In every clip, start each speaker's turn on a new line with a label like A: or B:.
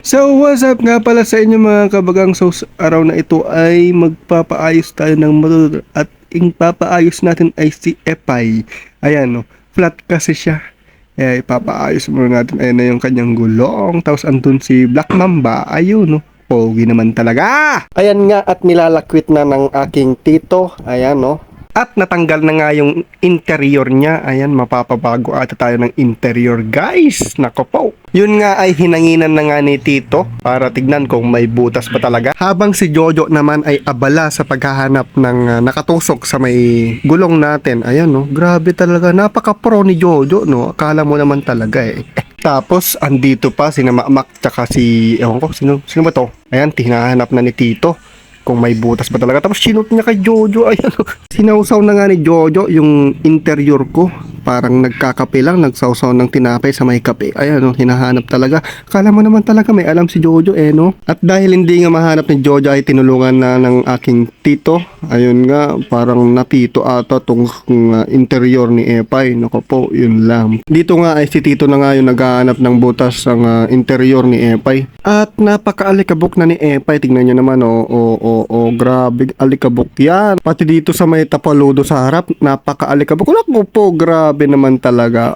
A: So what's up nga pala sa inyo mga kabagang. So sa araw na ito ay magpapaayos tayo ng motor at yung papaayos natin ay si Epay. Ayan no, flat kasi siya. Ipapaayos muna natin. Ayan na yung kanyang gulong. Tapos andun si Black Mamba. Ayun no, pogi naman talaga. Ayan nga at nilalakwit na ng aking tito. Ayan no. At natanggal na nga yung interior niya. Ayan, mapapabago ata tayo ng interior, guys. Nako po. Yun nga ay hinanginan na nga ni Tito para tignan kung may butas pa talaga. Habang si Jojo naman ay abala sa paghahanap ng nakatusok sa may gulong natin. Ayan, no. Grabe talaga. Napaka-pro ni Jojo, no. Akala mo naman talaga eh. Tapos, andito pa si Mamak tsaka si... Ewan ko, sino ba to? Ayan, hinahanap na ni Tito kung may butas pa talaga. Tapos sinot niya kay Jojo. Ayan. Sinausaw na nga ni Jojo yung interior ko. Parang nagkakape lang. Nagsausaw ng tinapay sa may kape. Ayan, no, hinahanap talaga. Kala mo naman talaga may alam si Jojo eh, no? At dahil hindi nga mahanap ni Jojo ay tinulungan na ng aking tito. Ayun nga, parang napito ata tong interior ni Epay. Naku po, yun lang. Dito nga ay si tito na nga yung naghahanap ng butas ang interior ni Epay. At napaka-alikabok na ni Epay. Tingnan nyo naman, grabe alikabok yan. Pati dito sa may tapaludo sa harap, napaka-alikabok. Naku po, grabe naman talaga.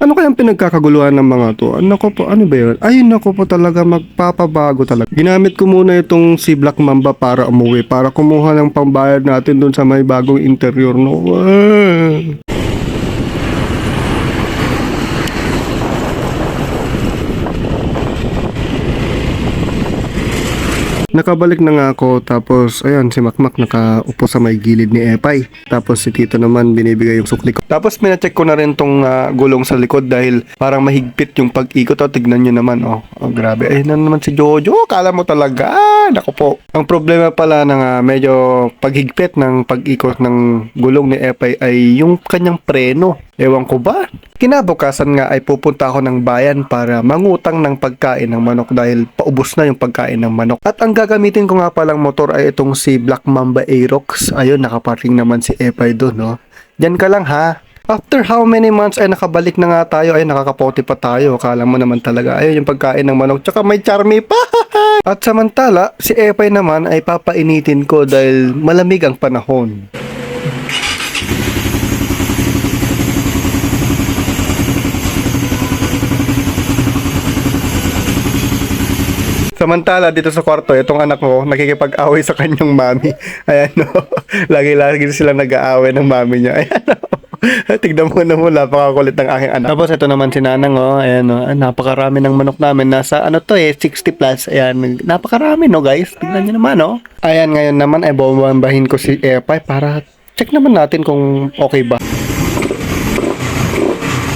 A: Ano kayang pinagkakaguluhan ng mga to? Naku po, ano ba yun? Ay, naku po talaga, magpapabago talaga. Ginamit ko muna itong si Black Mamba para umuwi, para kumuha ng pambayad natin dun sa may bagong interior, no? Nakabalik na nga ako, tapos ayan si Makmak nakaupo sa may gilid ni Epay. Tapos si Tito naman binibigay yung sukli ko. Tapos minacheck ko na rin tong gulong sa likod dahil parang mahigpit yung pag-ikot. Tignan nyo naman, grabe. Ayun na naman si Jojo, kala mo talaga. Naku po. Ang problema pala ng medyo paghigpit ng pag-ikot ng gulong ni Epay ay yung kanyang preno. Ewan ko ba? Kinabukasan nga ay pupunta ako ng bayan para mangutang ng pagkain ng manok dahil paubos na yung pagkain ng manok. At ang gagamitin ko nga palang motor ay itong si Black Mamba Aerox. Ayun, nakaparking naman si Epay doon, no? Diyan ka lang ha. After how many months ay nakabalik na nga tayo, ay nakakapote pa tayo. Akala mo naman talaga, ayun yung pagkain ng manok. Tsaka may charmy pa. At samantala, si Epay naman ay papainitin ko dahil malamig ang panahon. Samantala, dito sa kwarto, itong anak ko, nakikipag-away sa kanyang mami. Ayan, no. Lagi-lagi sila nag-aaway ng mami niya. Ayan, no. Tignan mo na mo, napakakulit ng aking anak. Tapos, ito naman si Nanang, ayan, no. Napakarami ng manok namin. Nasa, 60 plus. Ayan, napakarami, no, guys. Tignan nyo naman, no. Ayan, ngayon naman, ay bombahin ko si Epay para check naman natin kung okay ba.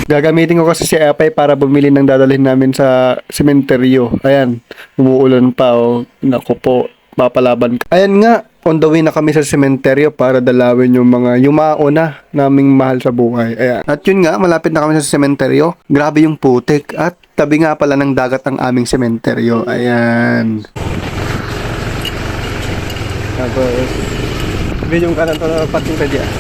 A: Gagamitin ko kasi si Epay para bumili ng dadalhin namin sa sementeryo. Ayan, umuulan pa Naku po, papalaban ka. Ayan nga, on the way na kami sa sementeryo para dalawin yung mga yumauna naming mahal sa buhay. Ayan. At yun nga, malapit na kami sa sementeryo. Grabe yung putik at tabi nga pala ng dagat ang aming sementeryo. Ayan. Tapos, video ka na ito na pating ka dyan.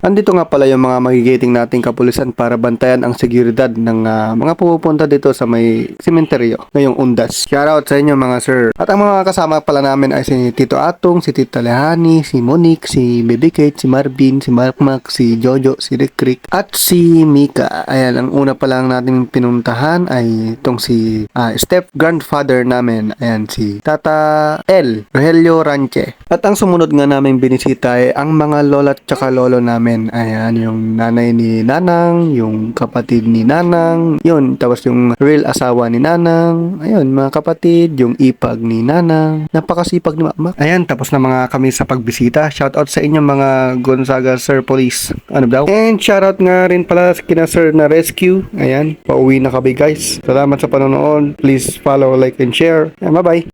A: Andito nga pala yung mga magigiting nating kapulisan para bantayan ang seguridad ng mga pupunta dito sa may sementeryo ngayong Undas. Shoutout sa inyo mga sir. At ang mga kasama pala namin ay si Tito Atong, si Tita Lehani, si Monique, si Baby Kate, si Marvin, si Markmak, si Jojo, si Rick, at si Mika. Ayan, ang una pa lang natin pinuntahan ay itong si step grandfather namin. Ayan, si Tata L. Rogelio Ranche. At ang sumunod nga namin binisita ay ang mga lola at saka lolo namin. Ayan, yung nanay ni Nanang, yung kapatid ni Nanang, yun, tapos yung real asawa ni Nanang, ayun, mga kapatid, yung ipag ni Nanang, napakasipag ni Mama. Ayan, tapos na mga kami sa pagbisita. Shoutout sa inyo mga Gonzaga Sir Police. Ano daw? And shoutout nga rin pala kina Sir na Rescue. Ayan, pauwi na kami guys. Salamat sa panonood. Please follow, like, and share. Ayan, bye-bye.